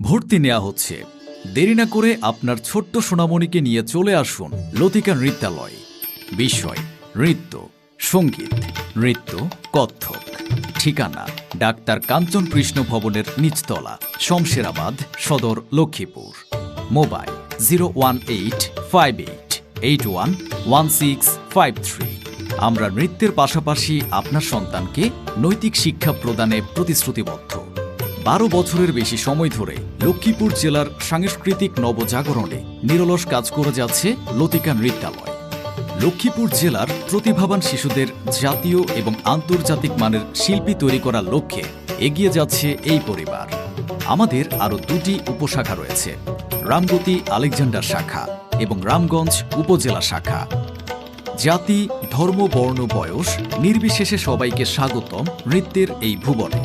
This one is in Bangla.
ভর্তি নেওয়া হচ্ছে। দেরি না করে আপনার ছোট্ট সোনামণিকে নিয়ে চলে আসুন লতিকা নৃত্যালয়। বিষয় নৃত্য, সঙ্গীত, নৃত্য, কত্থক। ঠিকানা ডাক্তার কাঞ্চন কৃষ্ণ ভবনের নিচতলা, শমশেরাবাদ, সদর, লক্ষ্মীপুর। মোবাইল 01858811653। আমরা নৃত্যের পাশাপাশি আপনার সন্তানকে নৈতিক শিক্ষা প্রদানে প্রতিশ্রুতিবদ্ধ। 12 বছরের বেশি সময় ধরে লক্ষ্মীপুর জেলার সাংস্কৃতিক নবজাগরণে নিরলস কাজ করে যাচ্ছে লতিকা নৃত্যালয়। লক্ষ্মীপুর জেলার প্রতিভাবান শিশুদের জাতীয় এবং আন্তর্জাতিক মানের শিল্পী তৈরি করার লক্ষ্যে এগিয়ে যাচ্ছে এই পরিবার। আমাদের আরও 2টি উপশাখা রয়েছে, রামগতি আলেকজান্ডার শাখা এবং রামগঞ্জ উপজেলা শাখা। জাতি, ধর্ম, বর্ণ, বয়স নির্বিশেষে সবাইকে স্বাগতম নৃত্যের এই ভুবনে।